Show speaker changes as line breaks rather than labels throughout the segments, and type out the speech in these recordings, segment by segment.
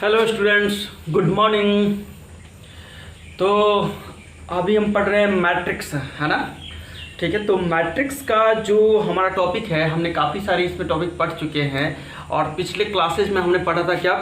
Hello students, good morning. तो अभी हम पढ़ रहे हैं मैट्रिक्स, है ना। ठीक है, तो मैट्रिक्स का जो हमारा टॉपिक है, हमने काफ़ी सारे इसमें टॉपिक पढ़ चुके हैं और पिछले क्लासेस में हमने पढ़ा था क्या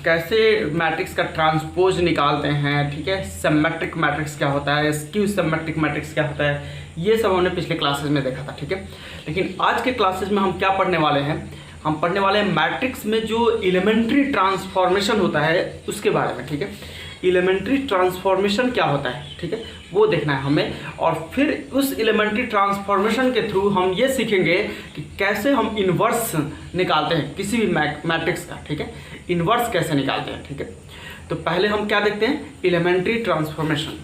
कैसे मैट्रिक्स का ट्रांसपोज निकालते हैं। ठीक है, सिमेट्रिक मैट्रिक्स क्या होता है, स्क्यू सिमेट्रिक मैट्रिक्स क्या होता है, ये सब हमने पिछले क्लासेस में देखा था। ठीक है, लेकिन आज के क्लासेस में हम क्या पढ़ने वाले हैं, हम पढ़ने वाले हैं मैट्रिक्स में जो एलिमेंट्री ट्रांसफॉर्मेशन होता है उसके बारे में। ठीक है, एलिमेंट्री ट्रांसफॉर्मेशन क्या होता है, ठीक है, वो देखना है हमें। और फिर उस एलिमेंट्री ट्रांसफॉर्मेशन के थ्रू हम ये सीखेंगे कि कैसे हम इन्वर्स निकालते हैं किसी भी मैट्रिक्स का। ठीक है, इन्वर्स कैसे निकालते हैं। ठीक है, तो पहले हम क्या देखते हैं, एलिमेंट्री ट्रांसफॉर्मेशन।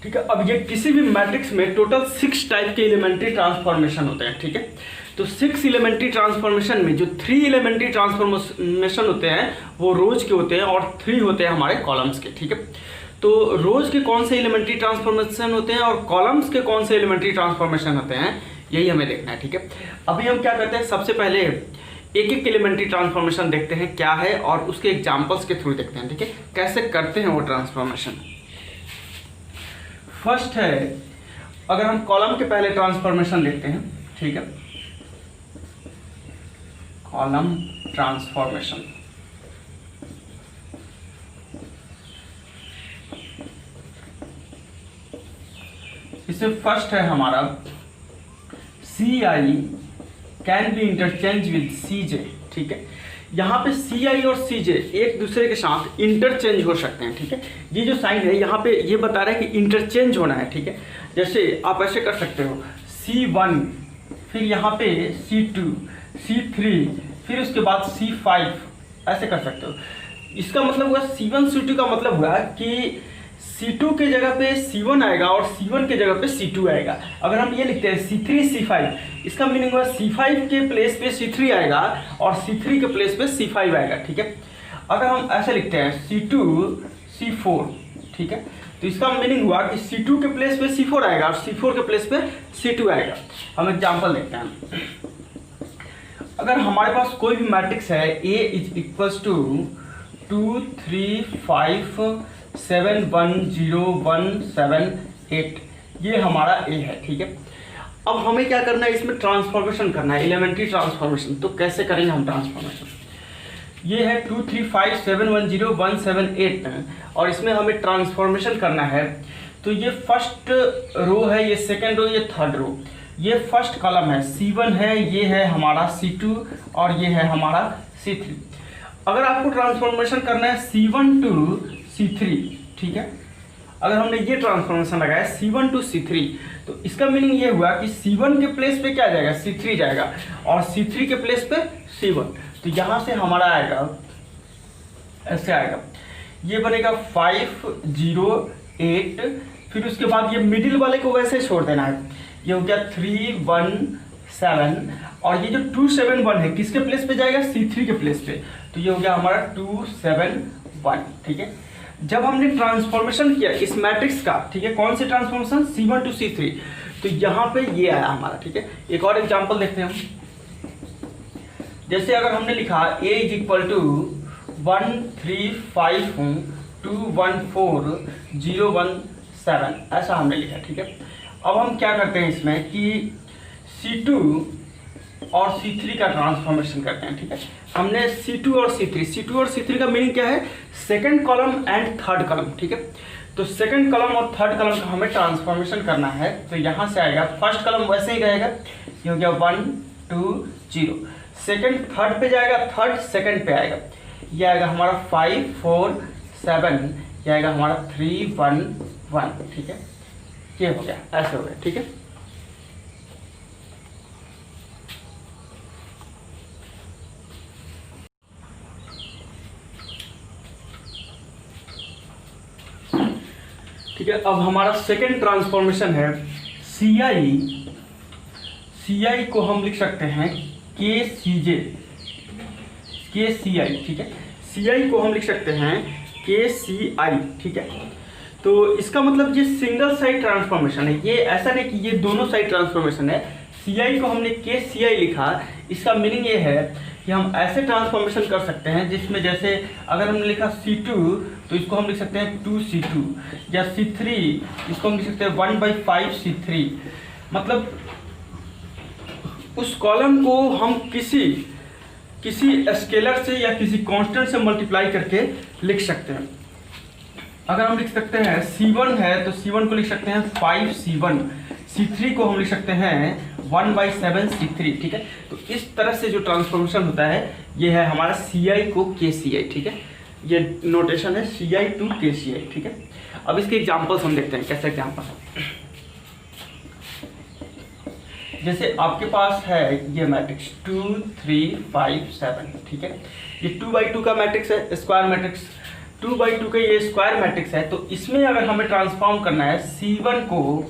ठीक है, अब ये किसी भी मैट्रिक्स में टोटल 6 टाइप के एलिमेंट्री ट्रांसफॉर्मेशन होते हैं। ठीक है, तो 6 एलिमेंट्री ट्रांसफॉर्मेशन में जो 3 एलिमेंट्री ट्रांसफॉर्मेशन होते हैं वो रोज के होते हैं और 3 होते हैं हमारे कॉलम्स के। ठीक है, तो रोज के कौन से एलिमेंट्री ट्रांसफॉर्मेशन होते हैं और कॉलम्स के कौन से एलिमेंट्री ट्रांसफॉर्मेशन होते हैं, यही हमें देखना है। ठीक है, अभी हम क्या करते हैं, सबसे पहले एक एक एलिमेंट्री ट्रांसफॉर्मेशन देखते हैं क्या है और उसके एग्जाम्पल्स के थ्रू देखते हैं। ठीक है, कैसे करते हैं वो ट्रांसफॉर्मेशन। फर्स्ट है, अगर हम कॉलम के पहले ट्रांसफॉर्मेशन देखते हैं। ठीक है, कॉलम ट्रांसफॉर्मेशन। इसमें फर्स्ट है हमारा C I can be interchange with C J. ठीक है, यहाँ पे सी आई और सी जे एक दूसरे के साथ इंटरचेंज हो सकते हैं। ठीक है, ये जो साइन है यहाँ पे ये बता रहा है कि इंटरचेंज होना है। ठीक है, जैसे आप ऐसे कर सकते हो C1, फिर यहाँ पे C2, C3, फिर उसके बाद C5, ऐसे कर सकते हो। इसका मतलब हुआ C1 C2 का मतलब हुआ कि C2 के जगह पे C1 आएगा और C1 के जगह पे C2 आएगा। अगर हम ये लिखते हैं C3 C5, इसका मीनिंग हुआ C5 के प्लेस पे C3 आएगा और C3 के प्लेस पे C5 आएगा। ठीक है, अगर हम ऐसे लिखते हैं C2 C4, ठीक है, तो इसका मीनिंग हुआ कि C2 के प्लेस पे C4 आएगा और C4 के प्लेस पे C2 आएगा। हम एग्जाम्पल देखते हैं। अगर हमारे पास कोई भी मैट्रिक्स है A इज इक्वल्स टू 2 3 5 7 1 0 1 7 8, ये हमारा A है। ठीक है, अब हमें क्या करना है, इसमें ट्रांसफॉर्मेशन करना है, एलिमेंट्री ट्रांसफॉर्मेशन। तो कैसे करेंगे हम ट्रांसफॉर्मेशन, ये है 2 3 5 7 1 0 1 7 8 और इसमें हमें ट्रांसफॉर्मेशन करना है। तो ये फर्स्ट रो है, ये सेकेंड रो, ये थर्ड रो, ये फर्स्ट कॉलम है C1 है, ये है हमारा C2 और ये है हमारा C3। अगर आपको ट्रांसफॉर्मेशन करना है C1 टू C3, ठीक है, अगर हमने ये ट्रांसफॉर्मेशन लगाया C1 टू C3, तो इसका मीनिंग ये हुआ कि C1 के प्लेस पे क्या जाएगा, C3 जाएगा और C3 के प्लेस पे C1। तो यहाँ से हमारा आएगा, ऐसे आएगा, ये बनेगा 5 0 8, फिर उसके बाद ये मिडिल वाले को वैसे छोड़ देना है, ये हो गया 3 1 7 और ये जो 2 7 1 है किसके प्लेस पे जाएगा, C3 के प्लेस पे, तो ये हो गया हमारा 2 7 1। ठीक है, जब हमने ट्रांसफॉर्मेशन किया इस मैट्रिक्स का, ठीक है, कौन से ट्रांसफॉर्मेशन, C1 टू C3, तो यहाँ पे ये आया हमारा। ठीक है, एक और एग्जांपल देखते हैं हम। जैसे अगर हमने लिखा A इज इक्वल टू 1 3 5 2 1 4 0 1 7, ऐसा हमने लिखा। ठीक है, अब हम क्या करते हैं इसमें कि C2 और C3 का ट्रांसफॉर्मेशन करते हैं। ठीक है, हमने C2 और C3 का मीनिंग क्या है, second column and third column. ठीक है, तो सेकंड कॉलम और थर्ड कॉलम का हमें ट्रांसफॉर्मेशन करना है। तो यहाँ से आएगा, फर्स्ट कॉलम वैसे ही रहेगा, ये हो गया 1 2 0, सेकंड थर्ड पे जाएगा, थर्ड सेकंड पे आएगा, ये आएगा हमारा 5 4 7, ये आएगा हमारा 3 1 1। ठीक है, ये हो गया, ऐसे हो गया। ठीक है, ठीक है, अब हमारा सेकेंड ट्रांसफॉर्मेशन है सी आई को हम लिख सकते हैं KCJ। के सी आई, ठीक है। सी आई को हम लिख सकते हैं के सी आई, ठीक है। तो इसका मतलब ये सिंगल साइड ट्रांसफॉर्मेशन है, ये ऐसा नहीं कि ये दोनों साइड ट्रांसफॉर्मेशन है। सी आई को हमने के सी आई लिखा, इसका मीनिंग ये है कि हम ऐसे ट्रांसफॉर्मेशन कर सकते हैं जिसमें जैसे अगर हमने लिखा C2 तो इसको हम लिख सकते हैं 2C2, या C3 इसको हम लिख सकते हैं 1/5 C3। मतलब उस कॉलम को हम किसी स्केलर से या किसी कांस्टेंट से मल्टीप्लाई करके लिख सकते हैं। अगर हम लिख सकते हैं C1 है तो C1 को लिख सकते हैं 5C1, C3 को हम लिख सकते हैं 1/7 C3, ठीक है। तो इस तरह से जो ट्रांसफॉर्मेशन होता है ये है हमारा CI को KCI, ठीक है। ये नोटेशन है CI to KCI, ठीक है। अब इसके एग्जांपल्स हम देखते हैं कैसे एग्जांपल है। जैसे आपके पास है ये मैट्रिक्स 2 3 5 7, ठीक है। ये 2/2 का मैट्रिक्स है, स्क्वायर मैट्रिक्स 2/2 का ये स्क्वायर मैट्रिक्स है। तो इसमें अगर हमें ट्रांसफॉर्म करना है C1 को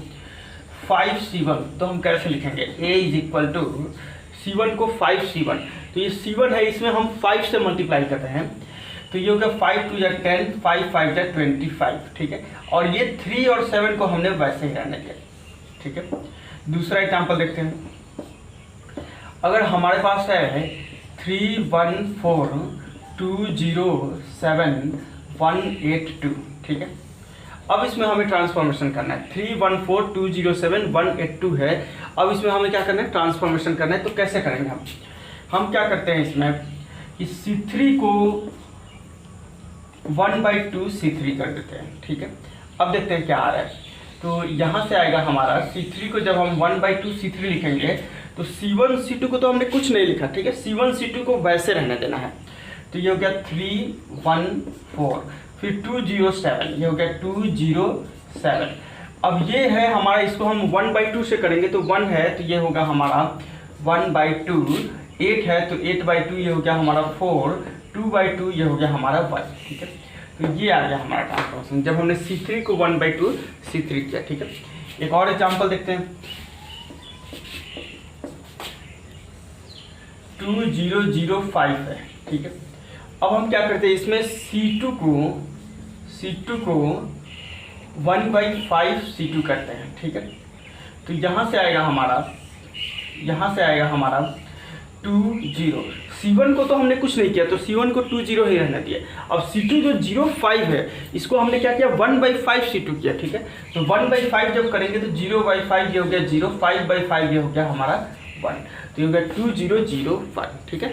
5C1 तो हम कैसे लिखेंगे, A = C1 को 5C1। तो ये C1 है, इसमें हम 5 से मल्टीप्लाई करते हैं तो ये हो गया 5 2 = 10, 5 5 = 25, ठीक है। और ये 3 और 7 को हमने वैसे ही रहने दिया, ठीक है। दूसरा एग्जाम्पल देखते हैं। अगर हमारे पास है 3 1 4 2 0 7 1 8 2, ठीक है। अब इसमें हमें ट्रांसफॉर्मेशन करना है, 3 1 4 2 0 7 1 8 2 है। अब इसमें हमें क्या करना है, ट्रांसफॉर्मेशन करना है। तो कैसे करेंगे हम क्या करते हैं इसमें कि C3 को 1/2 C3 कर देते हैं, ठीक है। अब देखते हैं क्या आ रहा है। तो यहाँ से आएगा हमारा C3 को जब हम 1/2 C3 लिखेंगे तो C1 C2 को तो हमने कुछ नहीं लिखा, ठीक है। C1 C2 को वैसे रहने देना है। तो ये हो गया 3 1 4, फिर 2 0 7, ये हो गया 2 0 7। अब ये है हमारा, इसको हम 1/2 से करेंगे तो 1 है तो ये होगा हमारा 1/2, 8 है तो 8/2, ये हो गया हमारा 4, 2/2 ये हो गया हमारा 1, ठीक है। तो ये आ गया हमारा ट्रांसफॉर्मेशन जब हमने C3 को 1/2 C3 किया, ठीक है। एक और एग्जाम्पल देखते हैं। 2 0 0 5 है, ठीक है। अब हम क्या करते हैं इसमें C2 को 1/5 C2 करते हैं, ठीक है। तो यहाँ से आएगा हमारा 2 0। C1 को तो हमने कुछ नहीं किया तो C1 को 2 0 ही रहने दिया। अब C2 जो 0 5 है इसको हमने क्या किया, 1/5 C2 किया, ठीक है। तो 1/5 जब करेंगे तो 0/5 ये हो गया 0, 5/5 ये हो गया हमारा 1, तो ये हो गया 2 0 0 5, ठीक है।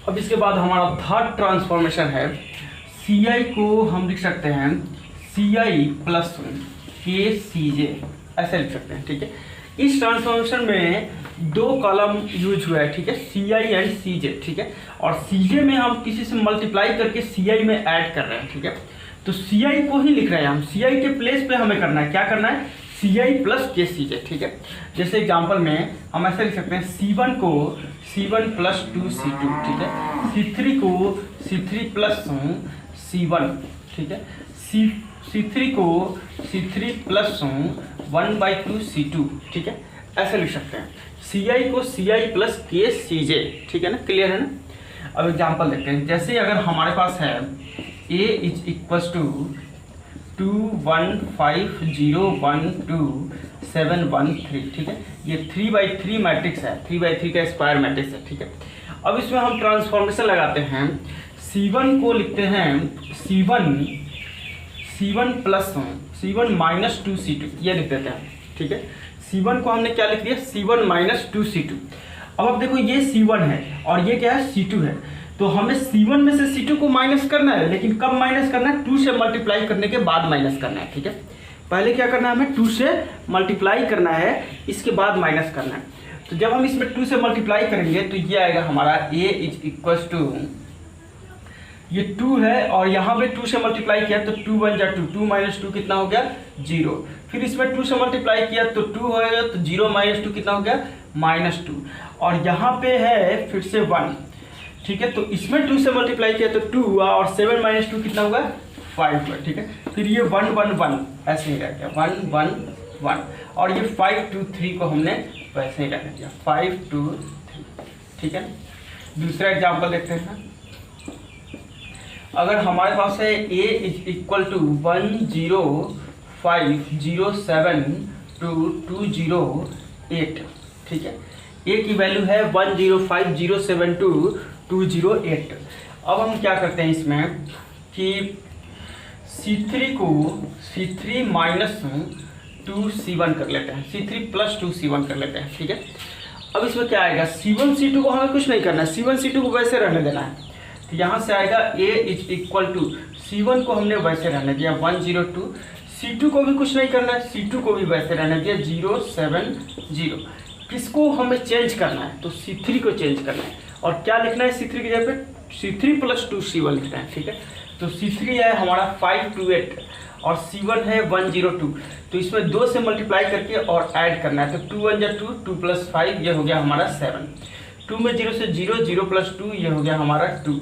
अब इसके बाद हमारा थर्ड ट्रांसफॉर्मेशन है, CI को हम लिख सकते हैं CI + KCJ, ऐसे लिख सकते हैं, ठीक है। इस ट्रांसफॉर्मेशन में 2 कॉलम यूज हुआ है, ठीक है, CI एंड CJ, ठीक है। और CJ में हम किसी से मल्टीप्लाई करके CI में ऐड कर रहे हैं, ठीक है। तो CI को ही लिख रहे हैं हम, CI के प्लेस पे हमें करना है, क्या करना है, CI + KCJ, ठीक है। जैसे एग्जांपल में हम ऐसे लिख सकते हैं C1 को C1 + 2C2, ठीक है। C3 को C3 + C1, ठीक है। C3 को C3 + 1/2 C2, ठीक है, ऐसे लिख सकते हैं। CI को CI + KCJ, ठीक है ना, क्लियर है ना। अब एग्जांपल देखते हैं। जैसे अगर हमारे पास है A = 2 1 5 0 1 2 7 1 3, ठीक है। ये 3/3 मैट्रिक्स है, 3/3 का स्क्वायर मैट्रिक्स है, ठीक है। अब इसमें हम ट्रांसफॉर्मेशन लगाते हैं। C1 को लिखते हैं C1 + 2C2, ये लिख देते हैं, ठीक है। C1 को हमने क्या लिख दिया, C1 - 2C2। अब देखो ये C1 है और ये क्या है, C2 है। तो हमें C1 में से C2 को माइनस करना है, लेकिन कब माइनस करना है, 2 से मल्टीप्लाई करने के बाद माइनस करना है, ठीक है। पहले क्या करना है, हमें 2 से मल्टीप्लाई करना है, इसके बाद माइनस करना है। तो जब हम इसमें 2 से मल्टीप्लाई करेंगे तो ये आएगा हमारा A = ये 2 है और यहाँ पे 2 से मल्टीप्लाई किया तो 2 1 जा 2, 2 - 2 कितना हो गया, 0। फिर इसमें 2 से मल्टीप्लाई किया तो 2 होगा, तो 0 - 2 कितना हो गया, -2। और यहाँ पे है फिर से 1, ठीक है। तो इसमें 2 से मल्टीप्लाई किया तो 2 हुआ और 7 - 2 कितना होगा, 5 है, ठीक है। फिर ये 1 1 1 ऐसे ही रह गया, 1 1 1, और ये 5 2 3 को हमने वैसे ही रख दिया, 5 2 3, ठीक है। दूसरा एग्जाम्पल देखते हैं। अगर हमारे पास है a इज इक्वल टू 1 0 5 0 7 2 2 0 8, ठीक है। a की वैल्यू है 1 0 5 0 7 2 2 0 8। अब हम क्या करते हैं इसमें कि C3 को C3 माइनस 2C1 कर लेते हैं, C3 प्लस 2C1 कर लेते हैं, ठीक है। अब इसमें क्या आएगा, C1 C2 को हमें कुछ नहीं करना है, C1 C2 को वैसे रहने देना है। तो यहाँ से आएगा a is equal to C1 को हमने वैसे रहने दिया 1 0 2, C2 को भी कुछ नहीं करना है, C2 को भी वैसे रहने दिया 0 7 0। किसको हमें चेंज करना है, तो C3 को चेंज करना है। और क्या लिखना है C3 की जगह पे, C3 प्लस 2C1 लिखना है, ठीक है। तो C3 है हमारा 528 और C1 है 102। तो इसमें 2 से मल्टीप्लाई करके और ऐड करना है, तो 2 1 जा 2, 2 प्लस 5 ये हो गया हमारा 7, 2 में 0 से 0, 0 प्लस 2 ये हो गया हमारा 2,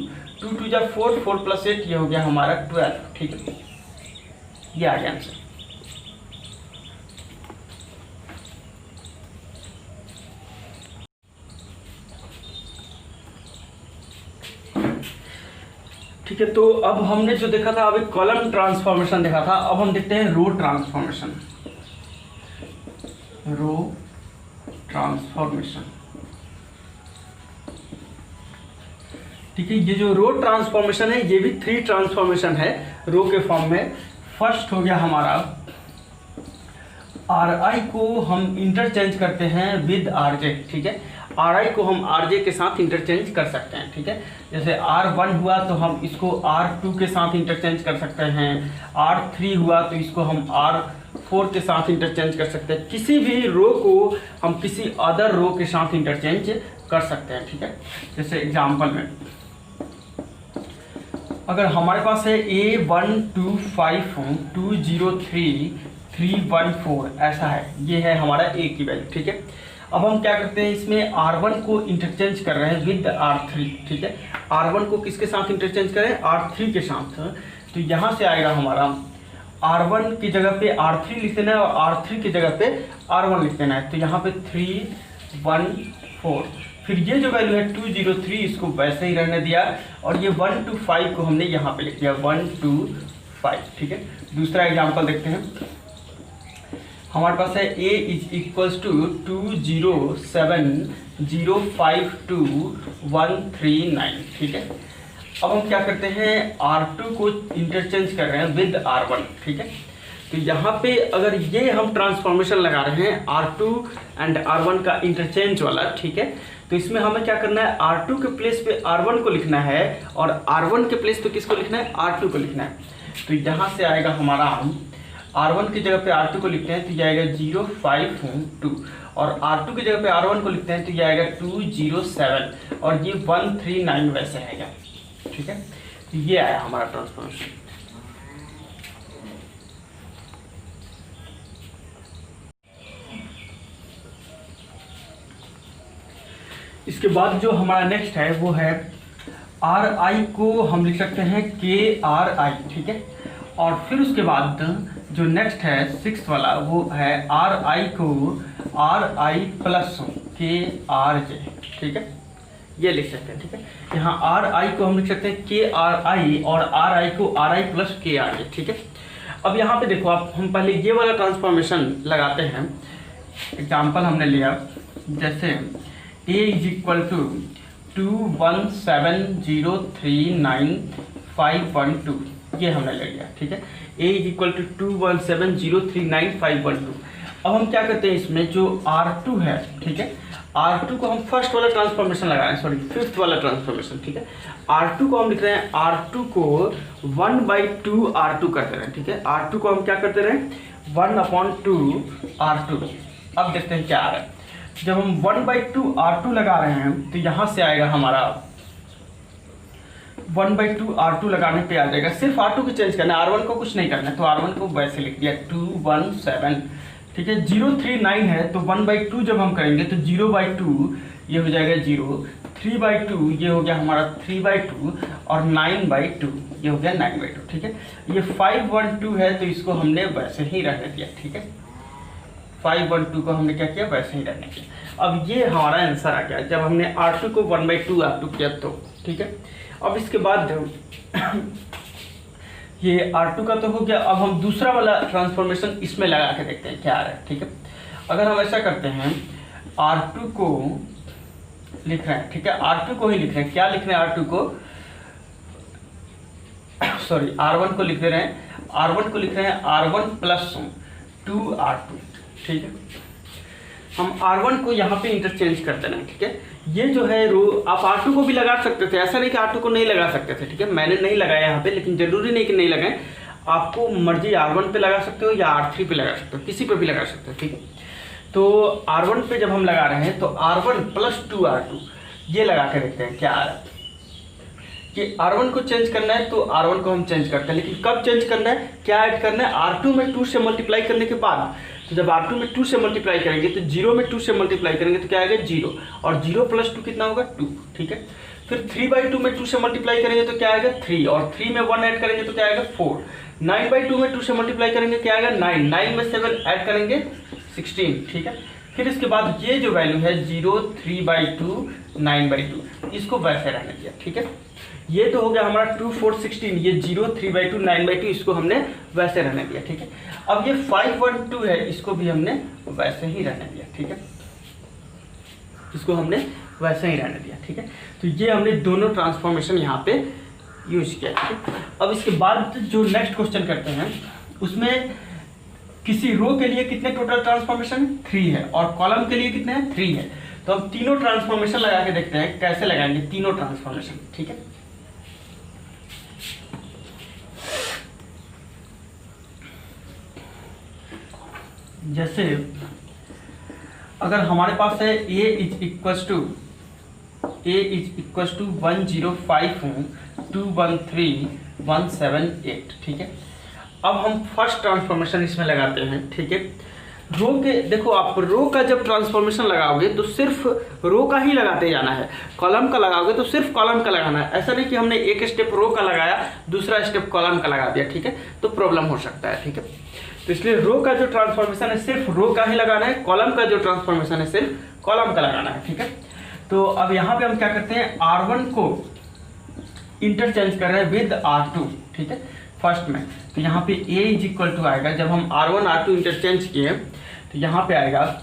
2 2 जा 4, 4 प्लस 8 ये हो गया हमारा 12, ठीक है। ये आ गया आंसर। ठीक है, तो अब हमने जो देखा था, अभी कॉलम ट्रांसफॉर्मेशन देखा था, अब हम देखते हैं रो ट्रांसफॉर्मेशन। रो ट्रांसफॉर्मेशन, ठीक है। ये जो रो ट्रांसफॉर्मेशन है ये भी 3 ट्रांसफॉर्मेशन है रो के फॉर्म में। फर्स्ट हो गया हमारा Ri को हम इंटरचेंज करते हैं विद Rj, ठीक है। Ri को हम Rj के साथ इंटरचेंज कर सकते हैं, ठीक है। जैसे R1 हुआ तो हम इसको R2 के साथ इंटरचेंज कर सकते हैं, R3 हुआ तो इसको हम R4 के साथ इंटरचेंज कर सकते हैं। किसी भी रो को हम किसी अदर रो के साथ इंटरचेंज कर सकते हैं, ठीक है। जैसे एग्जाम्पल में अगर हमारे पास है A125 203 314 ऐसा है, ये है हमारा A की वैल्यू, ठीक है। अब हम क्या करते हैं, इसमें R1 को इंटरचेंज कर रहे हैं विद R3, ठीक है। R1 को किसके साथ इंटरचेंज करें, R3 के साथ। तो यहाँ से आएगा हमारा R1 की जगह पे R3 लिख देना है और R3 की जगह पे R1 लिख देना है। तो यहाँ पे 314, फिर ये जो वैल्यू है 203 इसको वैसे ही रहने दिया, और ये 125 को हमने यहाँ पे लिख दिया 125, ठीक है। दूसरा एग्जाम्पल देखते हैं। हमारे पास है a इज इक्वल्स टू 207052139, ठीक है। अब हम क्या करते हैं, R2 को इंटरचेंज कर रहे हैं विद R1, ठीक है। तो यहाँ पे अगर ये हम ट्रांसफॉर्मेशन लगा रहे हैं R2 एंड R1 का इंटरचेंज वाला, ठीक है। तो इसमें हमें क्या करना है, R2 के प्लेस पे R1 को लिखना है और R1 के प्लेस पे किसको लिखना है, R2 को लिखना है। तो यहाँ से आएगा हमारा R1 की जगह पे R2 को लिखते हैं तो ये आएगा 052, और R2 की जगह पे R1 को लिखते हैं तो ये आएगा 207, और ये 139 वैसे आएगा, ठीक है। तो ये आया हमारा ट्रांसफॉर्मेशन। इसके बाद जो हमारा नेक्स्ट है वो है Ri को हम लिख सकते हैं KRI, ठीक है। और फिर उसके बाद जो नेक्स्ट है 6th वाला वो है Ri को Ri प्लस KRJ, ठीक है। ये लिख सकते हैं, ठीक है। यहाँ Ri को हम लिख सकते हैं KRI और Ri को Ri प्लस KRJ, ठीक है। अब यहाँ पे देखो आप, हम पहले ये वाला ट्रांसफॉर्मेशन लगाते हैं। एग्जाम्पल हमने लिया, जैसे a इज इक्वल टू 217039512, ये हमने ले लिया, ठीक है। a is equal to 217039512। अब हम क्या करते हैं, इसमें जो R2 है, ठीक है, R2 को हम फर्स्ट वाला ट्रांसफॉर्मेशन लगा रहे हैं, सॉरी 5th वाला ट्रांसफॉर्मेशन, ठीक है। R2 को हम लिख रहे हैं, R2 को 1/2 R2 करते रहे, ठीक है। R2 को हम क्या करते रहे, 1/2 R2। अब देखते हैं क्या आ रहा है। जब हम 1/2 R2 लगा रहे हैं तो यहाँ से आएगा हमारा 1/2 R2 लगाने पे आ जाएगा, सिर्फ R2 को चेंज करना है, R1 को कुछ नहीं करना है। तो R1 को वैसे लिख दिया 217, ठीक है। 039 है तो 1/2 जब हम करेंगे तो 0/2 ये हो जाएगा 0, 3/2 ये हो गया हमारा 3/2 और 9/2 ये हो गया 9/2। ठीक है, ये 512 है तो इसको हमने वैसे ही रहने दिया। ठीक है, 512 को हमने क्या किया, वैसे ही रहने दिया। अब ये हमारा आंसर आ गया जब हमने R2 को 1/2 R2 किया तो। ठीक है, अब इसके बाद ये R2 का तो हो गया। अब हम दूसरा वाला ट्रांसफॉर्मेशन इसमें लगा के देखते हैं क्या आ रहा है। ठीक है, अगर हम ऐसा करते हैं R2 को लिख रहे हैं, ठीक है, R2 को ही लिख रहे हैं, क्या लिख रहे हैं, R2 को सॉरी R1 को लिख रहे हैं, R1 को लिख रहे हैं R1 + 2R2। ठीक है, हम R1 को यहाँ पे इंटरचेंज कर देना है। ठीक है, ये जो है रो आप R2 को भी लगा सकते थे, ऐसा नहीं कि R2 को नहीं लगा सकते थे। ठीक है, मैंने नहीं लगाया यहाँ पे, लेकिन जरूरी नहीं कि नहीं लगाएं, आपको मर्जी R1 पे लगा सकते हो या R3 पे लगा सकते हो, किसी पे भी लगा सकते हो। ठीक है, तो R1 पे जब हम लगा रहे हैं तो R1 + 2R2 ये लगा के देखते हैं क्या आ रहा है। कि R1 को चेंज करना है तो R1 को हम चेंज करते हैं, लेकिन कब चेंज करना है, क्या ऐड करना है, R2 में 2 से मल्टीप्लाई करने के बाद। तो जब R2 में 2 से मल्टीप्लाई करेंगे तो 0 में 2 से मल्टीप्लाई करेंगे तो क्या आएगा 0, और 0 + 2 कितना होगा 2। ठीक है, फिर 3/2 में 2 से मल्टीप्लाई करेंगे तो क्या आएगा 3, और 3 में 1 ऐड करेंगे तो क्या आएगा 4। 9/2 में 2 से मल्टीप्लाई करेंगे क्या आएगा 9, 9 में 7 ऐड करेंगे 16। ठीक है, फिर इसके बाद ये जो वैल्यू है 0, 3/2, 9/2 इसको वैसे रहने दिया। ठीक है, ये तो हो गया हमारा 2, 4, 16, ये 0, 3/2, 9/2 इसको हमने वैसे रहने दिया। ठीक है, अब ये 512 है, इसको भी हमने वैसे ही रहने दिया। ठीक है, इसको हमने वैसे ही रहने दिया। ठीक है, तो ये हमने दोनों ट्रांसफॉर्मेशन यहाँ पे यूज किया। ठीक है, अब इसके बाद जो नेक्स्ट क्वेश्चन करते हैं उसमें किसी रो के लिए कितने टोटल ट्रांसफॉर्मेशन 3 है और कॉलम के लिए कितने हैं 3 है। तो हम तीनों ट्रांसफॉर्मेशन लगा के देखते हैं कैसे लगाएंगे तीनों ट्रांसफॉर्मेशन। ठीक है, जैसे अगर हमारे पास है a इज इक्वल्स टू 105 213 178। ठीक है, अब हम फर्स्ट ट्रांसफॉर्मेशन इसमें लगाते हैं। ठीक है, रो के देखो, आप रो का जब ट्रांसफॉर्मेशन लगाओगे तो सिर्फ रो का ही लगाते जाना है, कॉलम का लगाओगे तो सिर्फ कॉलम का लगाना है। ऐसा नहीं कि हमने एक स्टेप रो का लगाया दूसरा स्टेप कॉलम का लगा दिया। ठीक है, तो प्रॉब्लम हो सकता है। ठीक है, तो इसलिए रो का जो ट्रांसफॉर्मेशन है सिर्फ रो का ही लगाना है, कॉलम का जो ट्रांसफॉर्मेशन है सिर्फ कॉलम का लगाना है। ठीक है, तो अब यहाँ पे हम क्या करते हैं, R1 को इंटरचेंज कर रहे हैं विद R2। ठीक है, फर्स्ट में तो यहाँ पे a इज इक्वल टू आएगा, जब हम R1 R2 इंटरचेंज किए तो यहाँ पे आएगा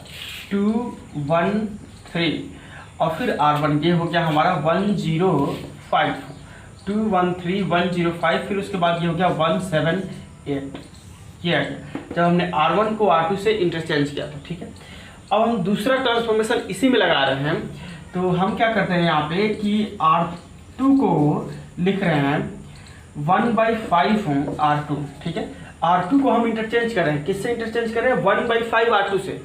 2 1 3 और फिर R1 ये हो गया हमारा 105 213 105, फिर उसके बाद ये हो गया 178 ये आ गया जब हमने R1 को R2 से इंटरचेंज किया था। ठीक है, अब हम दूसरा ट्रांसफॉर्मेशन इसी में लगा रहे हैं, तो हम क्या करते हैं यहाँ पे कि R2 को लिख रहे हैं 1/5 R2। ठीक है, R2 को हम इंटरचेंज कर रहे हैं, किससे इंटरचेंज कर रहे हैं 1/5 R2 से।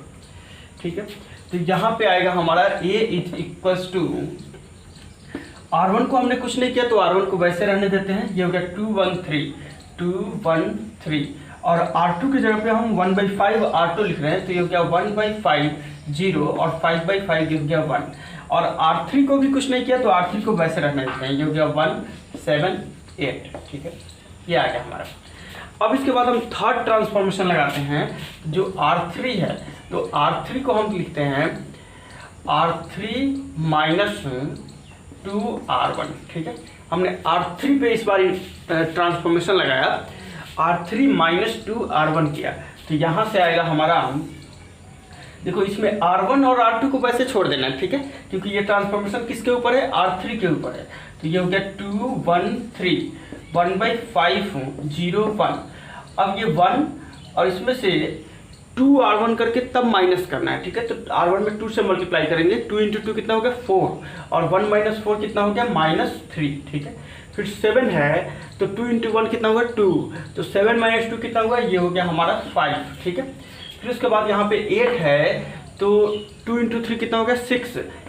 ठीक है, तो यहाँ पे आएगा हमारा a is equals to, R1 को हमने कुछ नहीं किया तो R1 को वैसे रहने देते हैं, ये हो गया 213 और R2 की जगह पे हम 1/5 R2 लिख रहे हैं, तो ये हो गया 1/5 0 और 5/5 ये हो गया 1, और R3 को भी कुछ नहीं किया तो R3 को वैसे रहने देते हैं, ये हो गया 178। ठीक है, ये आ गया हमारा। अब इसके बाद हम थर्ड ट्रांसफॉर्मेशन लगाते हैं जो R3 है, तो R3 को हम लिखते हैं R3 - 2R1। ठीक है, हमने R3 पे इस बार ट्रांसफॉर्मेशन लगाया, R3 - 2R1 किया, तो यहाँ से आएगा हमारा, देखो इसमें R1 और R2 को वैसे छोड़ देना है। ठीक है, क्योंकि ये ट्रांसफॉर्मेशन किसके ऊपर है, R3 के ऊपर है, तो ये हो गया 213 1/5 0 1। अब ये 1 और इसमें से 2R1 करके तब माइनस करना है। ठीक है, तो R1 में 2 से मल्टीप्लाई करेंगे, 2 × 2 कितना हो गया 4, और 1 - 4 कितना हो गया -3। ठीक है, फिर 7 है तो 2 × 1 कितना होगा 2, तो 7 - 2 कितना होगा, ये हो गया हमारा 5। ठीक है, फिर उसके बाद यहाँ पे 8 है तो 2 × 3 कितना हो गया 6,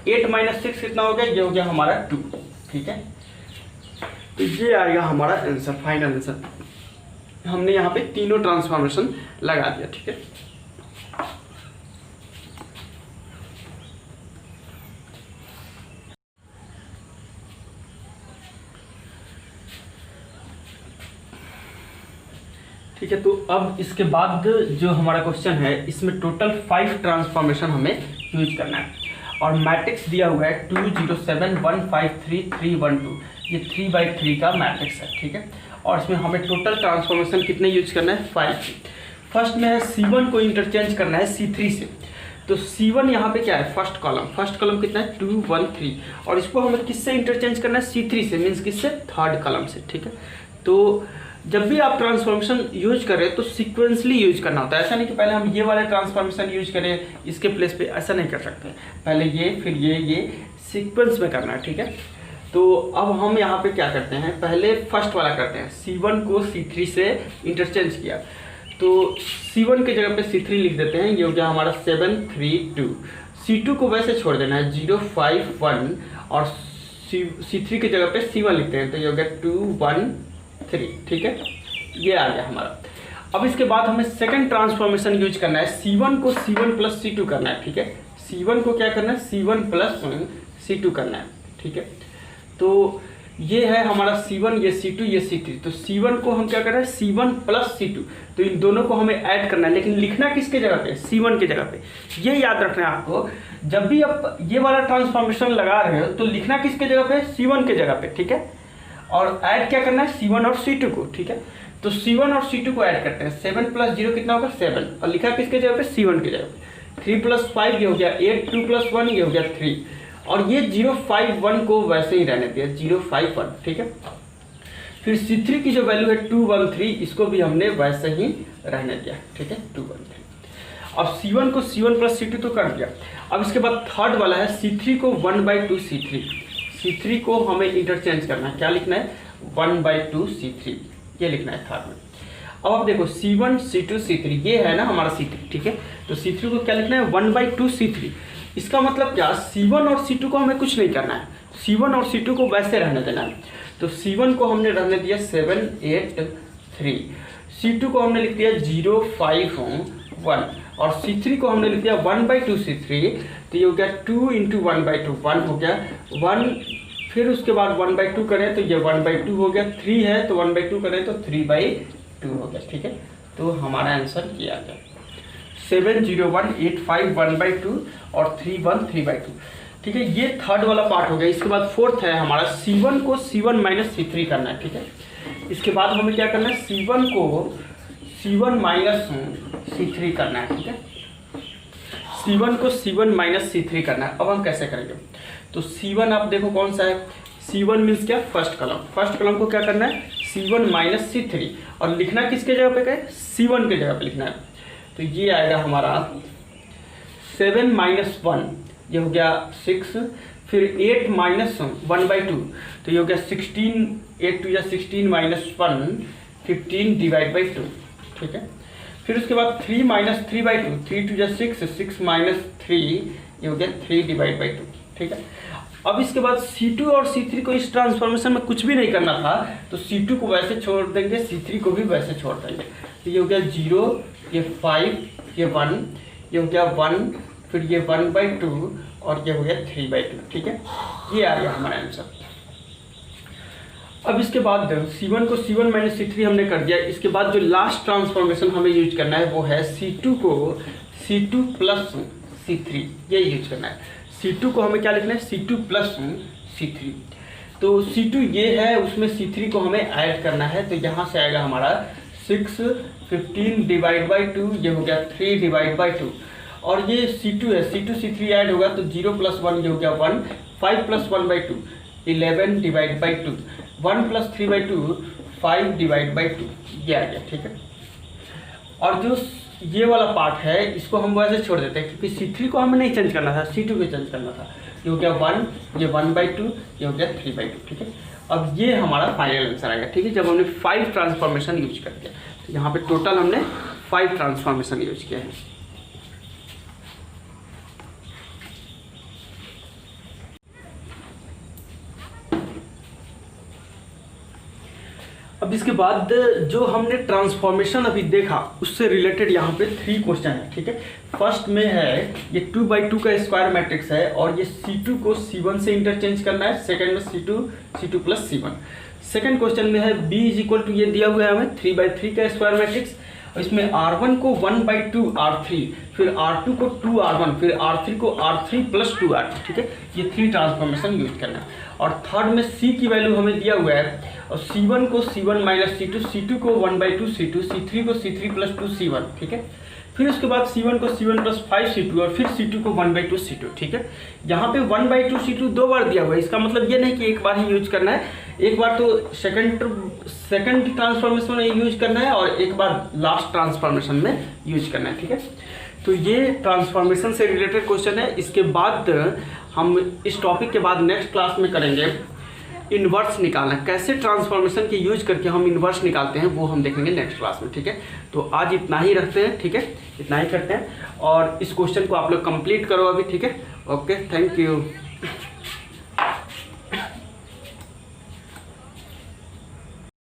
8 - 6 कितना हो गया, ये हो गया हमारा 2। ठीक है, तो ये आएगा हमारा आंसर, फाइनल आंसर। हमने यहाँ पे तीनों ट्रांसफॉर्मेशन लगा दिया। ठीक है, ठीक है। तो अब इसके बाद जो हमारा क्वेश्चन है इसमें टोटल 5 ट्रांसफॉर्मेशन हमें यूज करना है और मैट्रिक्स दिया हुआ है 207153312, ये 3/3 का मैट्रिक्स है। ठीक है, और इसमें हमें टोटल ट्रांसफॉर्मेशन कितने यूज करना है, 5। फर्स्ट में है C1 को इंटरचेंज करना है C3 से। तो C1 यहाँ पे क्या है, फर्स्ट कॉलम कितना है 2 1 3, और इसको हमें किससे इंटरचेंज करना है, C3 से, मीन्स किससे, थर्ड कॉलम से। ठीक है, तो जब भी आप ट्रांसफॉर्मेशन यूज करें तो सीक्वेंसली यूज करना होता है। ऐसा नहीं कि पहले हम ये वाले ट्रांसफॉर्मेशन यूज करें इसके प्लेस पे, ऐसा नहीं कर सकते। पहले ये फिर ये सीक्वेंस में करना है। ठीक है, तो अब हम यहाँ पे क्या करते हैं, पहले फर्स्ट वाला करते हैं। C1 को C3 से इंटरचेंज किया तो C1 के जगह पे C3 लिख देते हैं, ये हो गया हमारा 7 3 2। C2 को वैसे छोड़ देना है 0 5 1, और C3 के जगह पे C1 लिखते हैं, तो ये हो गया 2 1 3। ठीक है, ये आ गया हमारा। अब इसके बाद हमें सेकंड ट्रांसफॉर्मेशन यूज करना है, C1 को C1 प्लस C2 करना है। ठीक है, C1 को क्या करना है, C1 प्लस C2 करना है। ठीक है, तो ये है हमारा C1, ये C2, ये C3। तो C1 को हम क्या कर रहे हैं, C1 प्लस C2, तो इन दोनों को हमें ऐड करना है, लेकिन लिखना किसके जगह पे, C1 के जगह पे। ये याद रखना है आपको, जब भी आप ये वाला ट्रांसफॉर्मेशन लगा रहे हो तो लिखना किसके जगह पे, C1 के जगह पे। ठीक है, और ऐड क्या करना है, C1 और C2 को। ठीक है, तो C1 और C2 को ऐड करते हैं। 7 + 0 कितना होगा, 7, और लिखा किसके जगह पे, C1 के जगह पे। 3 + 5 ये हो गया 8, 2 + 1 ये हो गया 3, और ये 0 5 1 को वैसे ही रहने दिया, 0 5 1। ठीक है, फिर C3 की जो वैल्यू है 2 1 3, इसको भी हमने वैसे ही रहने दिया। ठीक है, 2 1 3। अब C1 को C1 प्लस C2 तो कर दिया। अब इसके बाद थर्ड वाला है C3 को 1/2 C3। C3 को हमें इंटरचेंज करना है, क्या लिखना है, 1/2 C3, ये लिखना है थर्ड में। अब आप देखो C1 C2 C3, ये है ना हमारा C3। ठीक है, तो C3 को क्या लिखना है, 1/2 C3। इसका मतलब क्या, C1 और C2 को हमें कुछ नहीं करना है, C1 और C2 को वैसे रहने देना है। तो C1 को हमने रहने दिया 7 8 3, C2 को हमने लिख दिया 0 5 1, और C3 को हमने लिख दिया 1/2 C3। तो ये हो गया 2 × 1/2, 1 हो गया 1, फिर उसके बाद 1/2 करें तो ये 1/2 हो गया, 3 है तो 1/2 करें तो 3/2 हो गया। ठीक है, तो हमारा आंसर ये आ गया 7 0 1 8 5 1/2 और 3 1 3/2। ठीक है, ये थर्ड वाला पार्ट हो गया। इसके बाद फोर्थ है हमारा C1 को C1 - C3 करना है। ठीक है, इसके बाद हमें क्या करना है, C1 को C1 - C3 करना है। ठीक है, C1 को C1 - C3 करना है। अब हम कैसे करेंगे, तो C1 आप देखो कौन सा है, C1 मीन्स क्या, फर्स्ट कॉलम को क्या करना है, C1 - C3, और लिखना किसके जगह पे है, C1 के जगह पे लिखना है। तो ये आएगा हमारा 7 - 1, ये हो गया 6, फिर 8 - 1/2, तो ये हो गया 16, 8 2 16 - 1 15/2। ठीक है, फिर उसके बाद 3 - 3/2, 3 2 6 6 - 3, ये हो गया 3/2। ठीक है, अब इसके बाद C2 और C3 को इस ट्रांसफॉर्मेशन में कुछ भी नहीं करना था, तो C2 को वैसे छोड़ देंगे, C3 को भी वैसे छोड़ देंगे। तो ये हो गया 0, ये 5, ये 1, ये हो गया 1, फिर ये 1/2, और ये हो गया 3/2। ठीक है, ये आ गया हमारा आंसर। अब इसके बाद C1 को C1 - C3 हमने कर दिया। इसके बाद जो लास्ट ट्रांसफॉर्मेशन हमें यूज करना है वो है C2 को C2 प्लस C3, ये यूज करना है। C2 को हमें क्या लिखना है, C2 प्लस C3। तो C2 ये है, उसमें C3 को हमें ऐड करना है। तो यहाँ से आएगा हमारा 6 15/2, ये हो गया 3/2, और ये C2 है, C2 C3 ऐड होगा तो 0 + 1, ये हो गया 1, 5 + 1/2 11/2, 1 + 3/2 5/2, ये आ गया। ठीक है, और जो ये वाला पार्ट है इसको हम वैसे छोड़ देते हैं, क्योंकि C3 को हमें नहीं चेंज करना था, C2 को चेंज करना था। ये हो गया 1, ये 1/2, ये हो गया 3/2। ठीक है, अब ये हमारा फाइनल आंसर आएगा। ठीक है, जब हमने 5 ट्रांसफॉर्मेशन यूज कर दिया, तो यहाँ पे टोटल हमने 5 ट्रांसफॉर्मेशन यूज किया है। अब इसके बाद जो हमने ट्रांसफॉर्मेशन अभी देखा उससे रिलेटेड यहाँ पे 3 क्वेश्चन है, ठीक है। फर्स्ट में है ये 2/2 का स्क्वायर मैट्रिक्स है और ये C2 को C1 से इंटरचेंज करना है। सेकंड में C2 plus C1। Second question में है B इज इक्वल टू, ये दिया हुआ है हमें 3/3 का स्क्वायर मैट्रिक्स, और इसमें R1 को 1/2 R3, फिर R2 को 2 R1, फिर R3 को R3 प्लस 2 R2, ठीक है। ये 3 ट्रांसफॉर्मेशन यूज करना है। और थर्ड में C की वैल्यू हमें दिया हुआ है और C1 को C1 माइनस C2, C2 को 1/2 C2, C3 को C3 प्लस 2 C1, ठीक है। फिर उसके बाद C1 को C1 प्लस 5 C2 और फिर C2 को 1/2 C2, ठीक है। यहाँ पे 1/2 C2 2 बार दिया हुआ है, इसका मतलब ये नहीं कि एक बार ही यूज करना है, एक बार तो सेकंड ट्रांसफॉर्मेशन में यूज करना है और एक बार लास्ट ट्रांसफॉर्मेशन में यूज करना है, ठीक है। तो ये ट्रांसफॉर्मेशन से रिलेटेड क्वेश्चन है। इसके बाद हम इस टॉपिक के बाद नेक्स्ट क्लास में करेंगे इन्वर्स निकालना, कैसे ट्रांसफॉर्मेशन के यूज करके हम इन्वर्स निकालते हैं वो हम देखेंगे नेक्स्ट क्लास में, ठीक है। तो आज इतना ही रखते हैं, ठीक है, इतना ही करते हैं और इस क्वेश्चन को आप लोग कंप्लीट करो अभी, ठीक है। Okay, thank you.